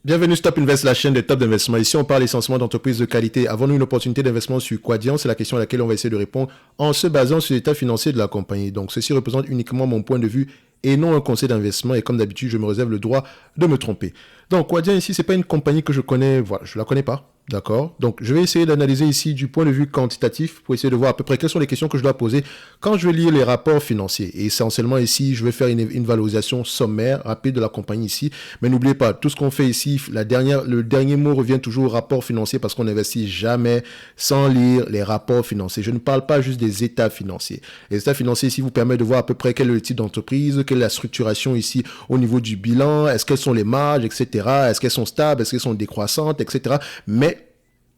Bienvenue Stop Invest, la chaîne des top d'investissement. Ici, on parle essentiellement d'entreprises de qualité. Avons-nous une opportunité d'investissement sur Quadient? C'est la question à laquelle on va essayer de répondre en se basant sur l'état financier de la compagnie. Donc, ceci représente uniquement mon point de vue et non un conseil d'investissement. Et comme d'habitude, je me réserve le droit de me tromper. Donc, Quadient ici, c'est pas une compagnie que je connais. Voilà, je la connais pas. D'accord? Donc, je vais essayer d'analyser ici du point de vue quantitatif pour essayer de voir à peu près quelles sont les questions que je dois poser quand je vais lire les rapports financiers. Et essentiellement ici, je vais faire une valorisation sommaire, rapide de la compagnie ici. Mais n'oubliez pas, tout ce qu'on fait ici, le dernier mot revient toujours au rapport financier parce qu'on n'investit jamais sans lire les rapports financiers. Je ne parle pas juste des états financiers. Les états financiers ici vous permettent de voir à peu près quel est le type d'entreprise, quelle est la structuration ici au niveau du bilan, est-ce qu'elles sont les marges, etc. Est-ce qu'elles sont stables, est-ce qu'elles sont décroissantes, etc. Mais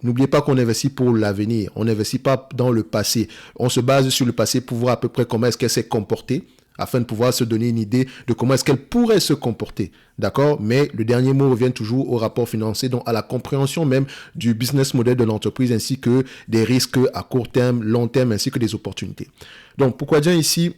n'oubliez pas qu'on investit pour l'avenir. On n'investit pas dans le passé. On se base sur le passé pour voir à peu près comment est-ce qu'elle s'est comportée afin de pouvoir se donner une idée de comment est-ce qu'elle pourrait se comporter. D'accord? Mais le dernier mot revient toujours au rapport financier, donc à la compréhension même du business model de l'entreprise ainsi que des risques à court terme, long terme ainsi que des opportunités. Donc, pourquoi dire ici?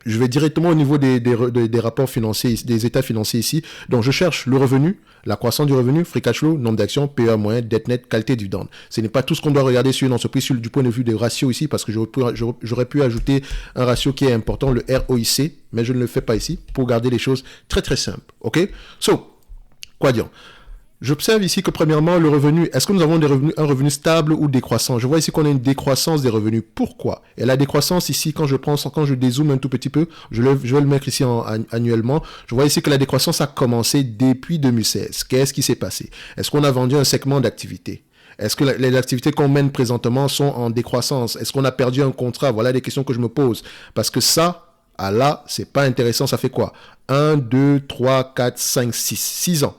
Je vais directement au niveau des rapports financiers, des états financiers ici. Donc, je cherche le revenu, la croissance du revenu, free cash flow, nombre d'actions, PEA moyen, dette nette, qualité du dividende. Ce n'est pas tout ce qu'on doit regarder sur une entreprise du point de vue des ratios ici, parce que j'aurais pu ajouter un ratio qui est important, le ROIC, mais je ne le fais pas ici, pour garder les choses très très simples. OK? So, quoi dire? J'observe ici que premièrement, le revenu, est-ce que nous avons un revenu stable ou décroissant? Je vois ici qu'on a une décroissance des revenus. Pourquoi? Et la décroissance ici, quand je dézoome un tout petit peu, je vais le mettre ici annuellement, je vois ici que la décroissance a commencé depuis 2016. Qu'est-ce qui s'est passé? Est-ce qu'on a vendu un segment d'activité? Est-ce que les activités qu'on mène présentement sont en décroissance? Est-ce qu'on a perdu un contrat? Voilà les questions que je me pose. Parce que ça, là, c'est pas intéressant. Ça fait quoi? 1, 2, 3, 4, 5, 6. 6 ans.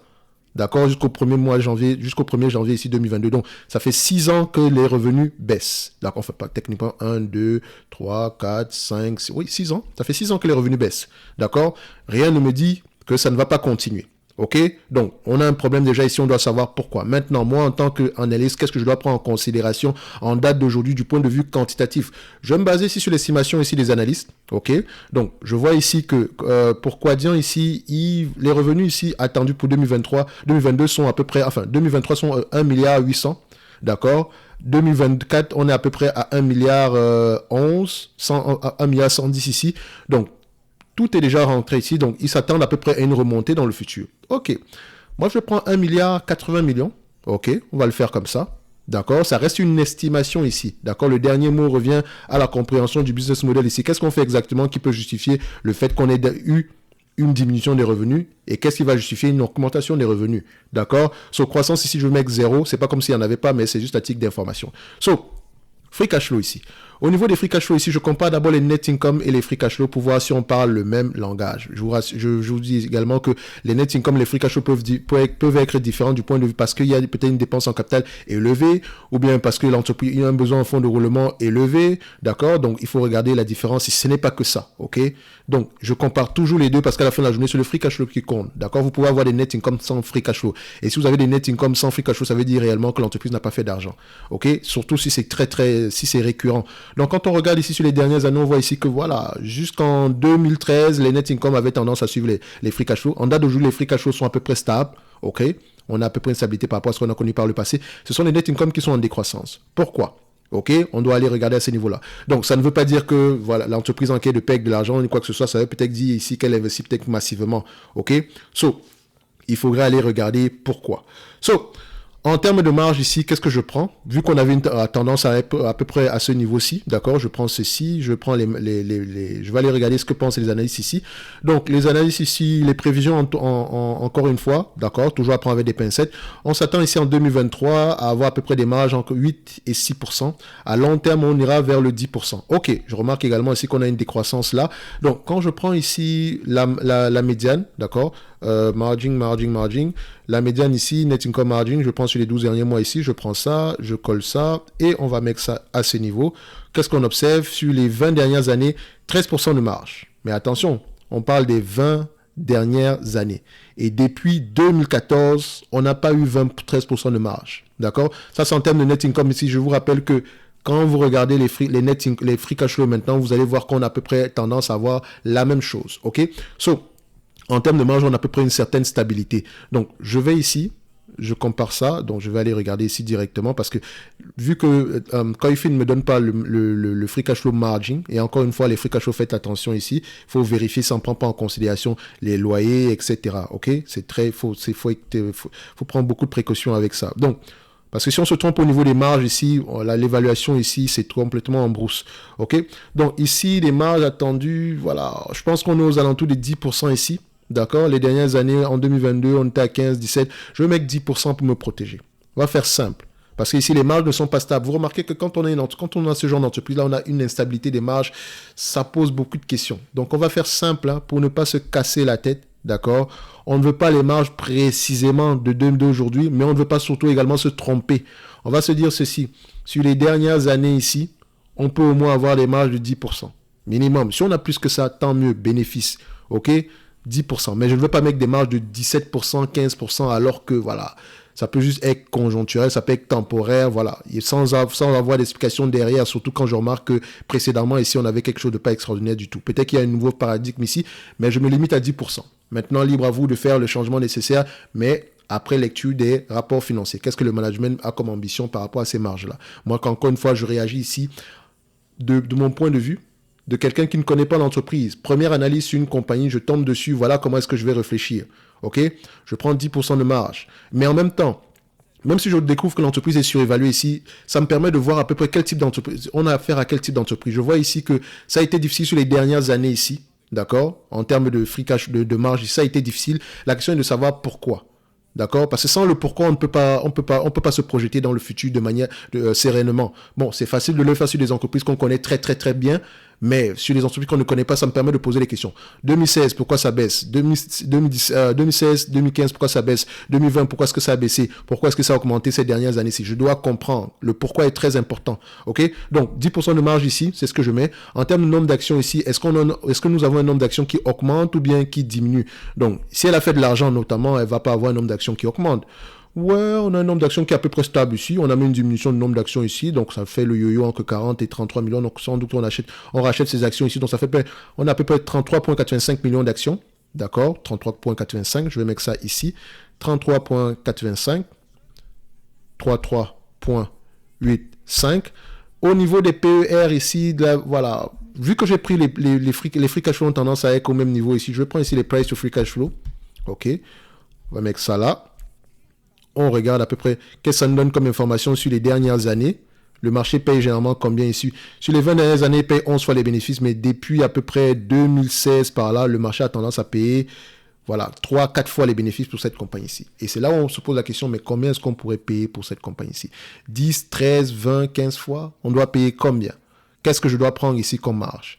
D'accord, jusqu'au 1er janvier ici 2022. Donc, ça fait 6 ans que les revenus baissent. D'accord, enfin, pas techniquement 1, 2, 3, 4, 5, 6, oui, 6 ans. Ça fait 6 ans que les revenus baissent. D'accord? Rien ne me dit que ça ne va pas continuer. OK? Donc, on a un problème déjà ici, on doit savoir pourquoi. Maintenant, moi, en tant qu'analyste, qu'est-ce que je dois prendre en considération en date d'aujourd'hui du point de vue quantitatif? Je vais me baser ici sur l'estimation ici des analystes. OK? Donc, je vois ici que pour Quadient ici, les revenus ici attendus pour 2022 sont à peu près, enfin, 2023 sont 1 milliard 800. D'accord? 2024, on est à peu près à 1 milliard 11, 1 milliard 110 ici. Donc, tout est déjà rentré ici, donc ils s'attendent à peu près à une remontée dans le futur. OK. Moi, je prends 1 milliard 80 millions. OK, on va le faire comme ça. D'accord, ça reste une estimation ici. D'accord, le dernier mot revient à la compréhension du business model ici. Qu'est-ce qu'on fait exactement qui peut justifier le fait qu'on ait eu une diminution des revenus et qu'est-ce qui va justifier une augmentation des revenus? D'accord, croissance ici, je mets 0. C'est pas comme s'il n'y en avait pas, mais c'est juste à titre d'information. Free cash flow ici. Au niveau des free cash flow ici, je compare d'abord les net income et les free cash flow pour voir si on parle le même langage. Je vous dis également que les net income et les free cash flow peuvent être différents du point de vue parce qu'il y a peut-être une dépense en capital élevée ou bien parce que l'entreprise a un besoin en fonds de roulement élevé. D'accord? Donc, il faut regarder la différence si ce n'est pas que ça. OK? Donc, je compare toujours les deux parce qu'à la fin de la journée, c'est le free cash flow qui compte. D'accord? Vous pouvez avoir des net income sans free cash flow. Et si vous avez des net income sans free cash flow, ça veut dire réellement que l'entreprise n'a pas fait d'argent. OK? Surtout si c'est si c'est récurrent. Donc, quand on regarde ici sur les dernières années, on voit ici que voilà, jusqu'en 2013, les net income avaient tendance à suivre les free cash flow. En date d'aujourd'hui, les free cash flow sont à peu près stables. OK? On a à peu près une stabilité par rapport à ce qu'on a connu par le passé. Ce sont les net income qui sont en décroissance. Pourquoi? OK? On doit aller regarder à ce niveau-là. Donc, ça ne veut pas dire que voilà, l'entreprise en quête de paye de l'argent ou quoi que ce soit. Ça veut peut-être dire ici qu'elle investit peut-être massivement. OK? Il faudrait aller regarder pourquoi. En termes de marge ici, qu'est-ce que je prends? Vu qu'on avait une tendance à peu près à ce niveau-ci, d'accord, je prends ceci, je prends je vais aller regarder ce que pensent les analystes ici. Donc, les analystes ici, les prévisions encore une fois, d'accord, toujours à prendre avec des pincettes. On s'attend ici en 2023 à avoir à peu près des marges entre 8 et 6%. À long terme, on ira vers le 10%. OK, je remarque également ici qu'on a une décroissance là. Donc, quand je prends ici la médiane, d'accord, margin, la médiane ici, net income margin, je prends sur les 12 derniers mois ici, je prends ça, je colle ça, et on va mettre ça à ce niveau. Qu'est-ce qu'on observe? Sur les 20 dernières années, 13% de marge. Mais attention, on parle des 20 dernières années. Et depuis 2014, on n'a pas eu 13% de marge. D'accord? Ça, c'est en termes de net income ici. Je vous rappelle que quand vous regardez les free cash flow maintenant, vous allez voir qu'on a à peu près tendance à avoir la même chose. OK? En termes de marge, on a à peu près une certaine stabilité. Donc, je vais ici, je compare ça, donc je vais aller regarder ici directement parce que vu que Coifin ne me donne pas le free cash flow margin, et encore une fois, les free cash flow, faites attention ici, il faut vérifier, ça ne prend pas en considération les loyers, etc. Ok, c'est très, faut prendre beaucoup de précautions avec ça. Donc, parce que si on se trompe au niveau des marges ici, l'évaluation ici, c'est complètement en brousse. Ok, donc ici, les marges attendues, voilà, je pense qu'on est aux alentours des 10% ici. D'accord? Les dernières années, en 2022, on était à 15, 17. Je vais mettre 10% pour me protéger. On va faire simple. Parce que ici, les marges ne sont pas stables. Vous remarquez que quand on a ce genre d'entreprise-là, on a une instabilité des marges. Ça pose beaucoup de questions. Donc, on va faire simple hein, pour ne pas se casser la tête. D'accord? On ne veut pas les marges précisément d'aujourd'hui, mais on ne veut pas surtout également se tromper. On va se dire ceci. Sur les dernières années ici, on peut au moins avoir les marges de 10%. Minimum. Si on a plus que ça, tant mieux. Bénéfice. OK? 10%. Mais je ne veux pas mettre des marges de 17%, 15%, alors que, voilà, ça peut juste être conjoncturel, ça peut être temporaire, voilà, et sans avoir d'explication derrière, surtout quand je remarque que précédemment, ici, on avait quelque chose de pas extraordinaire du tout. Peut-être qu'il y a un nouveau paradigme ici, mais je me limite à 10%. Maintenant, libre à vous de faire le changement nécessaire, mais après lecture des rapports financiers. Qu'est-ce que le management a comme ambition par rapport à ces marges-là? Moi, encore une fois, je réagis ici de mon point de vue, de quelqu'un qui ne connaît pas l'entreprise. Première analyse sur une compagnie, je tombe dessus, voilà comment est-ce que je vais réfléchir. OK? Je prends 10% de marge. Mais en même temps, même si je découvre que l'entreprise est surévaluée ici, ça me permet de voir à peu près quel type d'entreprise, on a affaire à quel type d'entreprise. Je vois ici que ça a été difficile sur les dernières années ici, d'accord? En termes de free cash, de marge, ça a été difficile. La question est de savoir pourquoi. D'accord? Parce que sans le pourquoi, on peut pas se projeter dans le futur de manière sereinement. Bon, c'est facile de le faire sur des entreprises qu'on connaît très, très, très bien, mais sur les entreprises qu'on ne connaît pas, ça me permet de poser les questions. 2016, pourquoi ça baisse? 2016, 2015, pourquoi ça baisse? 2020, pourquoi est-ce que ça a baissé? Pourquoi est-ce que ça a augmenté ces dernières années-ci? Je dois comprendre. Le pourquoi est très important. OK? Donc, 10% de marge ici, c'est ce que je mets. En termes de nombre d'actions ici, est-ce que nous avons un nombre d'actions qui augmente ou bien qui diminue? Donc, si elle a fait de l'argent, notamment, elle va pas avoir un nombre d'actions qui augmente. Ouais, on a un nombre d'actions qui est à peu près stable ici. On a mis une diminution du nombre d'actions ici. Donc, ça fait le yo-yo entre 40 et 33 millions. Donc, sans doute, on rachète ces actions ici. Donc, ça fait, on a à peu près 33,85 millions d'actions. D'accord? 33,85. Je vais mettre ça ici. 33,85. 33,85. Au niveau des PER ici, voilà. Vu que j'ai pris les free cash flow ont tendance à être au même niveau ici, je vais prendre ici les price to free cash flow. OK? On va mettre ça là. On regarde à peu près qu'est-ce que ça nous donne comme information sur les dernières années. Le marché paye généralement combien ici? Sur les 20 dernières années, il paye 11 fois les bénéfices, mais depuis à peu près 2016 par là, le marché a tendance à payer, voilà, 3-4 fois les bénéfices pour cette compagnie ici. Et c'est là où on se pose la question, mais combien est-ce qu'on pourrait payer pour cette compagnie ici? 10, 13, 20, 15 fois? On doit payer combien? Qu'est-ce que je dois prendre ici comme marge?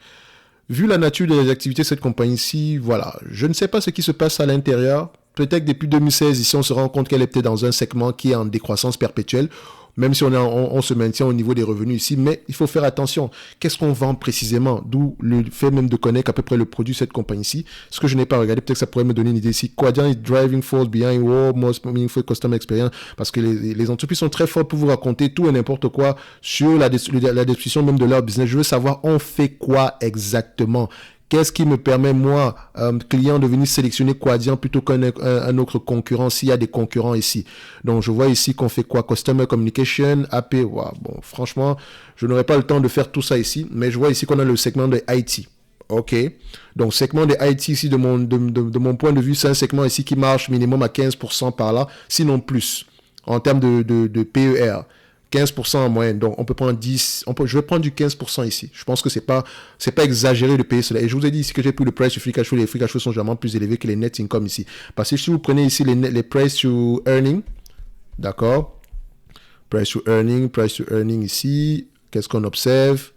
Vu la nature des activités de cette compagnie-ci, voilà, je ne sais pas ce qui se passe à l'intérieur. Peut-être que depuis 2016, ici, on se rend compte qu'elle est peut-être dans un segment qui est en décroissance perpétuelle, même si on se maintient au niveau des revenus ici, mais il faut faire attention. Qu'est-ce qu'on vend précisément? D'où le fait même de connaître à peu près le produit de cette compagnie-ci. Ce que je n'ai pas regardé, peut-être que ça pourrait me donner une idée ici. Quadient is driving force behind world most meaningful customer experience, parce que les entreprises sont très fortes pour vous raconter tout et n'importe quoi sur la description même de leur business. Je veux savoir, on fait quoi exactement? Qu'est-ce qui me permet, moi, client, de venir sélectionner Quadient plutôt qu'un autre concurrent, s'il y a des concurrents ici? Donc, je vois ici qu'on fait quoi? Customer Communication, AP, wow, bon, franchement, je n'aurai pas le temps de faire tout ça ici, mais je vois ici qu'on a le segment de IT. OK. Donc, segment de IT ici, de mon point de vue, c'est un segment ici qui marche minimum à 15% par là, sinon plus, en termes de PER. 15% en moyenne, donc on peut prendre 10, je vais prendre du 15% ici. Je pense que c'est pas exagéré de payer cela. Et je vous ai dit ici que j'ai pris le price sur free cash flow. Les free cash flow sont généralement plus élevés que les net income ici. Parce que si vous prenez ici les price to earning, d'accord, price to earning ici, qu'est-ce qu'on observe?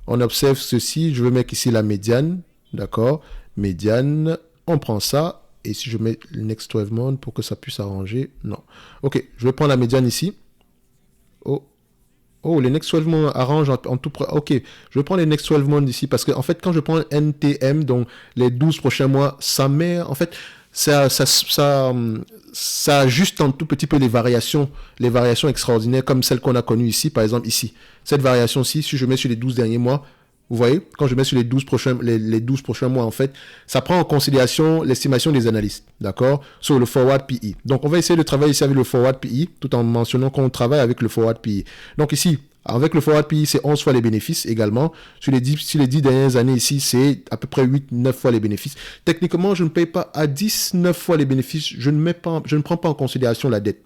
On observe ceci, je vais mettre ici la médiane, d'accord, médiane, on prend ça, et si je mets le next 12 months pour que ça puisse arranger, non. Ok, je vais prendre la médiane ici. Oh, les next 12 months arrangent en tout... Ok, je vais prendre les next 12 months ici, parce que, en fait, quand je prends NTM, donc les 12 prochains mois, ça met, en fait, ça ajuste un tout petit peu les variations extraordinaires, comme celles qu'on a connues ici, par exemple, ici. Cette variation-ci, si je mets sur les 12 derniers mois, Vous voyez, quand je mets sur les 12 prochains mois, en fait, ça prend en considération l'estimation des analystes, d'accord, sur le forward PE. Donc, on va essayer de travailler ici avec le forward PE, tout en mentionnant qu'on travaille avec le forward PE. Donc, ici, avec le forward PE, c'est 11 fois les bénéfices également. Sur les 10 dernières années ici, c'est à peu près 8-9 fois les bénéfices. Techniquement, je ne paye pas à 19 fois les bénéfices. Je ne prends pas en considération la dette.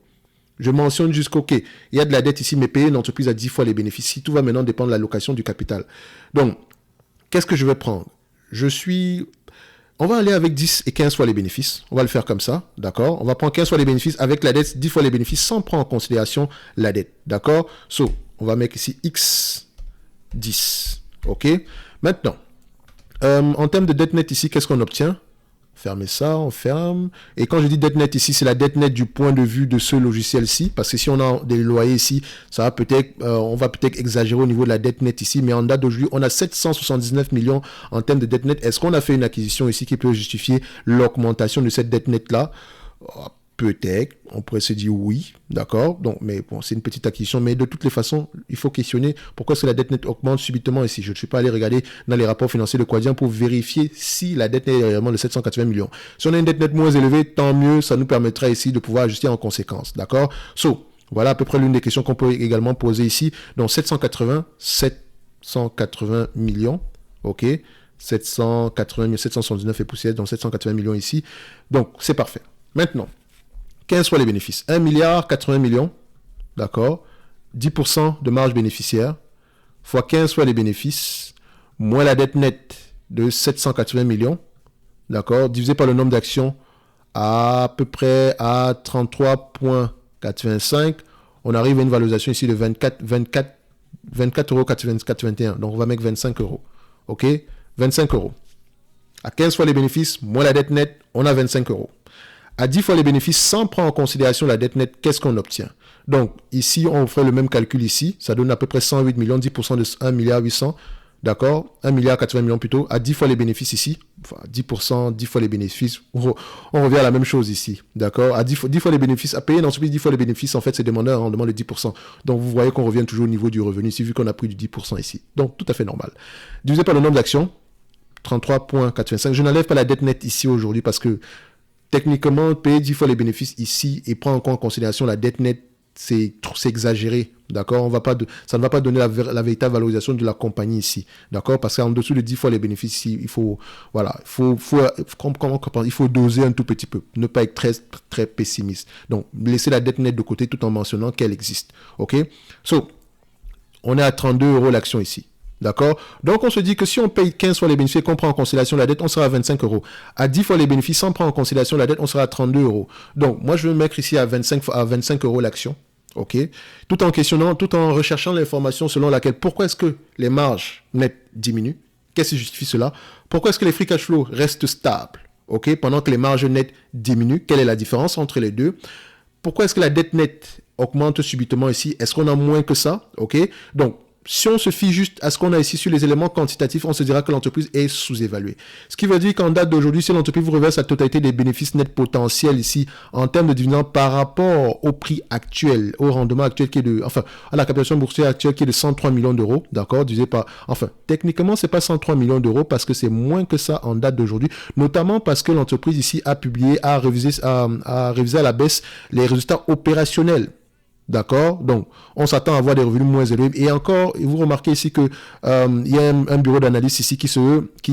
Je mentionne jusqu'au OK. Il y a de la dette ici, mais payer une entreprise à 10 fois les bénéfices. Si tout va maintenant dépendre de l'allocation du capital. Donc, qu'est-ce que je vais prendre? On va aller avec 10 et 15 fois les bénéfices. On va le faire comme ça, d'accord? On va prendre 15 fois les bénéfices avec la dette, 10 fois les bénéfices sans prendre en considération la dette, d'accord? On va mettre ici X 10, OK? Maintenant, en termes de dette nette ici, qu'est-ce qu'on obtient? Fermez ça, on ferme. Et quand je dis dette nette ici, c'est la dette nette du point de vue de ce logiciel-ci. Parce que si on a des loyers ici, on va peut-être exagérer au niveau de la dette nette ici. Mais en date d'aujourd'hui, on a 779 millions en termes de dette nette. Est-ce qu'on a fait une acquisition ici qui peut justifier l'augmentation de cette dette nette-là? Peut-être, on pourrait se dire oui, d'accord. Donc, mais bon, c'est une petite acquisition, mais de toutes les façons, il faut questionner pourquoi est-ce que la dette nette augmente subitement ici. Je ne suis pas allé regarder dans les rapports financiers de Quadient pour vérifier si la dette nette est réellement de 780 millions. Si on a une dette nette moins élevée, tant mieux, ça nous permettra ici de pouvoir ajuster en conséquence, d'accord. Voilà à peu près l'une des questions qu'on peut également poser ici. Donc 780 millions, ok. 780 779 et poussière, donc 780 millions ici. Donc c'est parfait. Maintenant, 15 fois les bénéfices. 1 milliard 80 millions, d'accord, 10% de marge bénéficiaire, fois 15 fois les bénéfices, moins la dette nette de 780 millions, d'accord, divisé par le nombre d'actions à peu près à 33,85, on arrive à une valorisation ici de 24,84 €. Donc, on va mettre 25 €. OK, 25 €. À 15 fois les bénéfices, moins la dette nette, on a 25 €. À 10 fois les bénéfices, sans prendre en considération la dette nette, qu'est-ce qu'on obtient? Donc, ici, on fait le même calcul ici. Ça donne à peu près 108 millions, 10% de 1 milliard 800. D'accord? 1 milliard 80 millions plutôt. À 10 fois les bénéfices ici. Enfin, 10%, 10 fois les bénéfices. On revient à la même chose ici. D'accord? À 10 fois les bénéfices. À payer une entreprise 10 fois les bénéfices, en fait, c'est demander un rendement de 10%. Donc, vous voyez qu'on revient toujours au niveau du revenu ici, vu qu'on a pris du 10% ici. Donc, tout à fait normal. Divisé par le nombre d'actions, 33,85. Je n'enlève pas la dette nette ici aujourd'hui parce que techniquement, payer 10 fois les bénéfices ici et prendre encore en considération la dette nette, c'est exagéré, d'accord? Ça ne va pas donner la véritable valorisation de la compagnie ici, d'accord? Parce qu'en dessous de 10 fois les bénéfices ici, il faut doser un tout petit peu, ne pas être très, très pessimiste. Donc, laisser la dette nette de côté tout en mentionnant qu'elle existe, ok? On est à 32 € l'action ici. D'accord? Donc, on se dit que si on paye 15 fois les bénéfices et qu'on prend en considération la dette, on sera à 25 €. À 10 fois les bénéfices, sans prendre en considération la dette, on sera à 32 €. Donc, moi, je vais mettre ici à 25 € l'action. OK? Tout en questionnant, tout en recherchant l'information selon laquelle, pourquoi est-ce que les marges nettes diminuent? Qu'est-ce qui justifie cela? Pourquoi est-ce que les free cash flow restent stables? OK? Pendant que les marges nettes diminuent, quelle est la différence entre les deux? Pourquoi est-ce que la dette nette augmente subitement ici? Est-ce qu'on a moins que ça? OK? Donc, si on se fie juste à ce qu'on a ici sur les éléments quantitatifs, on se dira que l'entreprise est sous-évaluée. Ce qui veut dire qu'en date d'aujourd'hui, si l'entreprise vous reverse la totalité des bénéfices nets potentiels ici, en termes de dividendes par rapport au prix actuel, au rendement actuel qui est à la capitalisation boursière actuelle qui est de 103 millions d'euros, d'accord, techniquement, c'est pas 103 millions d'euros parce que c'est moins que ça en date d'aujourd'hui, notamment parce que l'entreprise ici a révisé à la baisse les résultats opérationnels. D'accord? Donc, on s'attend à avoir des revenus moins élevés. Et encore, vous remarquez ici que il y a un bureau d'analyse ici qui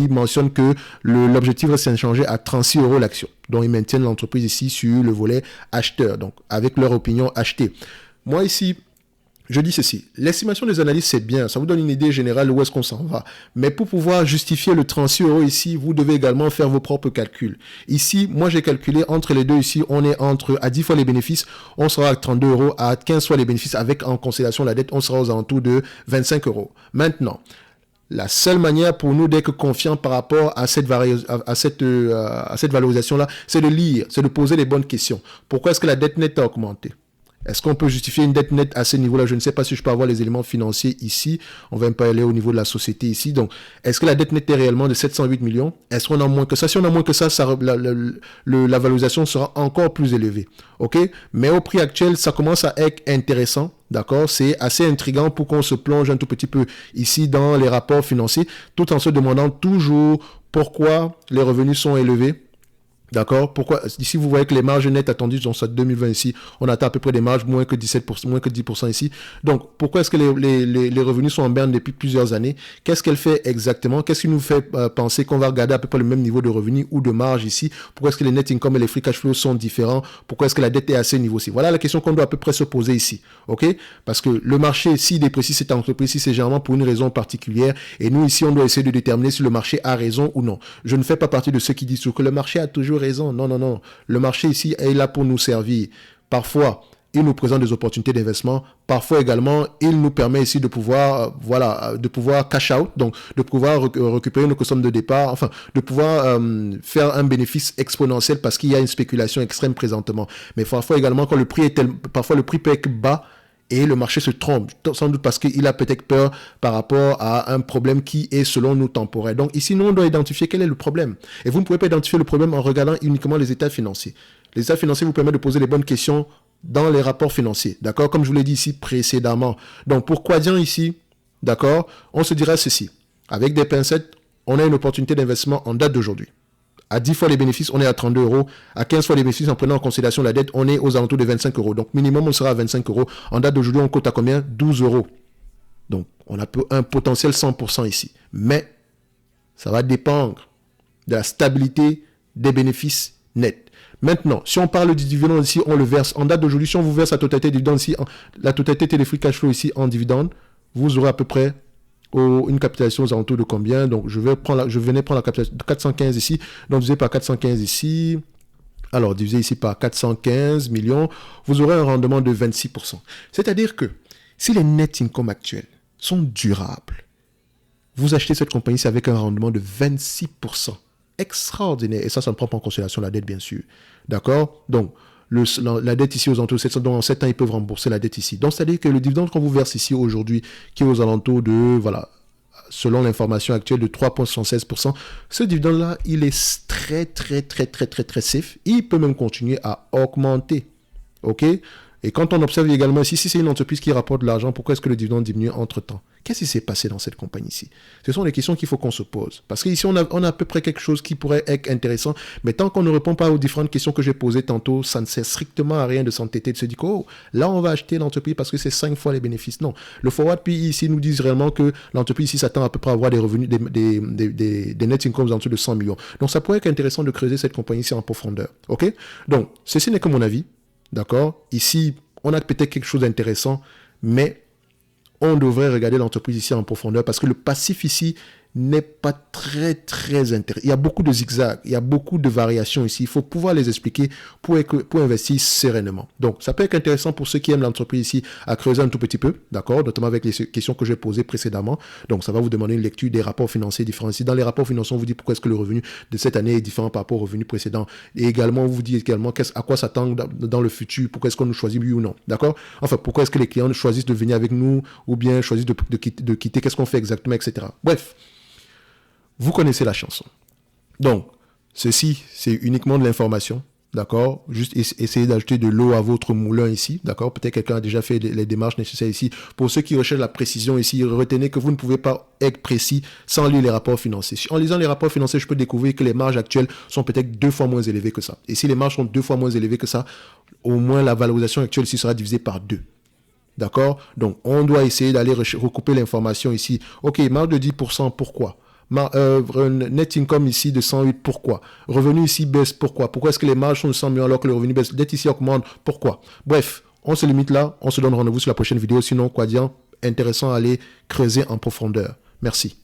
mentionne que l'objectif va s'échanger à 36 € l'action. Donc, ils maintiennent l'entreprise ici sur le volet acheteur. Donc, avec leur opinion achetée. Moi, ici, je dis ceci, l'estimation des analyses, c'est bien, ça vous donne une idée générale où est-ce qu'on s'en va. Mais pour pouvoir justifier le 36 € ici, vous devez également faire vos propres calculs. Ici, moi j'ai calculé entre les deux ici, on est à 10 fois les bénéfices, on sera à 32 €, à 15 fois les bénéfices avec en considération la dette, on sera aux alentours de 25 €. Maintenant, la seule manière pour nous d'être confiants par rapport à cette valorisation-là, c'est de lire, c'est de poser les bonnes questions. Pourquoi est-ce que la dette nette a augmenté? Est-ce qu'on peut justifier une dette nette à ce niveau-là? Je ne sais pas si je peux avoir les éléments financiers ici. On va un peu aller au niveau de la société ici. Donc, est-ce que la dette nette est réellement de 708 millions? Est-ce qu'on a moins que ça? Si on a moins que ça, la valorisation sera encore plus élevée. OK? Mais au prix actuel, ça commence à être intéressant. D'accord? C'est assez intriguant pour qu'on se plonge un tout petit peu ici dans les rapports financiers, tout en se demandant toujours pourquoi les revenus sont élevés. D'accord? Pourquoi? Ici, vous voyez que les marges nettes attendues dans cette 2020 ici, on atteint à peu près des marges moins que 17%, moins que 10% ici. Donc, pourquoi est-ce que les revenus sont en berne depuis plusieurs années? Qu'est-ce qu'elle fait exactement? Qu'est-ce qui nous fait penser qu'on va regarder à peu près le même niveau de revenus ou de marge ici? Pourquoi est-ce que les net income et les free cash flow sont différents? Pourquoi est-ce que la dette est à ce niveau-ci? Voilà la question qu'on doit à peu près se poser ici. OK? Parce que le marché, s'il déprécie cette entreprise, si c'est généralement pour une raison particulière, et nous ici, on doit essayer de déterminer si le marché a raison ou non. Je ne fais pas partie de ceux qui disent que le marché a toujours raison. Non, non, non. Le marché ici est là pour nous servir. Parfois, il nous présente des opportunités d'investissement. Parfois également, il nous permet ici de pouvoir, de pouvoir cash out, donc de pouvoir récupérer nos sommes de départ, enfin, de pouvoir faire un bénéfice exponentiel parce qu'il y a une spéculation extrême présentement. Mais parfois également, quand le prix est parfois le prix peut être bas, et le marché se trompe, sans doute parce qu'il a peut-être peur par rapport à un problème qui est selon nous temporaire. Donc ici, nous, on doit identifier quel est le problème. Et vous ne pouvez pas identifier le problème en regardant uniquement les états financiers. Les états financiers vous permettent de poser les bonnes questions dans les rapports financiers. D'accord? Comme je vous l'ai dit ici précédemment. Donc pour Quadient ici, d'accord, on se dira ceci. Avec des pincettes, on a une opportunité d'investissement en date d'aujourd'hui. À 10 fois les bénéfices, on est à 32 euros. À 15 fois les bénéfices, en prenant en considération la dette, on est aux alentours de 25 euros. Donc, minimum, on sera à 25 euros. En date d'aujourd'hui, on cote à combien? 12 euros. Donc, on a un potentiel 100% ici. Mais, ça va dépendre de la stabilité des bénéfices nets. Maintenant, si on parle du dividende ici, on le verse. En date d'aujourd'hui, si on vous verse la totalité des dividendes ici, la totalité des free cash flow ici en dividende, vous aurez à peu près une capitalisation aux alentours de combien? Donc, je venais prendre la capitalisation de 415 ici. Donc, divisé par 415 ici. Alors, divisé ici par 415 millions, vous aurez un rendement de 26%. C'est-à-dire que si les net income actuels sont durables, vous achetez cette compagnie-ci avec un rendement de 26%. Extraordinaire. Et ça ne prend pas en considération la dette, bien sûr. D'accord? Donc, la dette ici aux alentours de 700, donc en 7 ans, ils peuvent rembourser la dette ici. Donc, c'est-à-dire que le dividende qu'on vous verse ici aujourd'hui, qui est aux alentours de, voilà, selon l'information actuelle, de 3,76%, ce dividende-là, il est très safe. Il peut même continuer à augmenter. OK? Et quand on observe également ici, si c'est une entreprise qui rapporte de l'argent, pourquoi est-ce que le dividende diminue entre-temps? Qu'est-ce qui s'est passé dans cette compagnie-ci? Ce sont des questions qu'il faut qu'on se pose. Parce qu'ici, on a à peu près quelque chose qui pourrait être intéressant, mais tant qu'on ne répond pas aux différentes questions que j'ai posées tantôt, ça ne sert strictement à rien de s'entêter, de se dire que, oh, là, on va acheter l'entreprise parce que c'est 5 fois les bénéfices. Non. Le Forward PE ici nous dit réellement que l'entreprise ici s'attend à peu près à avoir des revenus, des net incomes en dessous de 100 millions. Donc, ça pourrait être intéressant de creuser cette compagnie-ci en profondeur. OK? Donc, ceci n'est que mon avis. D'accord? Ici, on a peut-être quelque chose d'intéressant, mais on devrait regarder l'entreprise ici en profondeur parce que le passif ici n'est pas très intéressant. Il y a beaucoup de zigzags, il y a beaucoup de variations ici. Il faut pouvoir les expliquer pour investir sereinement. Donc, ça peut être intéressant pour ceux qui aiment l'entreprise ici à creuser un tout petit peu, d'accord, notamment avec les questions que j'ai posées précédemment. Donc, ça va vous demander une lecture des rapports financiers différents. Ici, dans les rapports financiers, on vous dit pourquoi est-ce que le revenu de cette année est différent par rapport au revenu précédent. Et également, on vous dit également à quoi s'attendre dans le futur, pourquoi est-ce qu'on nous choisit oui ou non, d'accord? Enfin, pourquoi est-ce que les clients choisissent de venir avec nous ou bien choisissent de quitter, qu'est-ce qu'on fait exactement, etc. Bref. Vous connaissez la chanson. Donc, ceci, c'est uniquement de l'information, d'accord? Juste essayez d'ajouter de l'eau à votre moulin ici, d'accord? Peut-être quelqu'un a déjà fait les démarches nécessaires ici. Pour ceux qui recherchent la précision ici, retenez que vous ne pouvez pas être précis sans lire les rapports financiers. En lisant les rapports financiers, je peux découvrir que les marges actuelles sont peut-être 2 fois moins élevées que ça. Et si les marges sont 2 fois moins élevées que ça, au moins la valorisation actuelle ici sera divisée par 2. D'accord? Donc, on doit essayer d'aller recouper l'information ici. OK, marge de 10%, pourquoi? Net income ici de 108, pourquoi? Revenu ici baisse, pourquoi? Pourquoi est-ce que les marges sont de 100 millions alors que le revenu baisse? Dette ici augmente, pourquoi? Bref, on se limite là, on se donne rendez-vous sur la prochaine vidéo. Sinon, Quadient, intéressant à aller creuser en profondeur. Merci.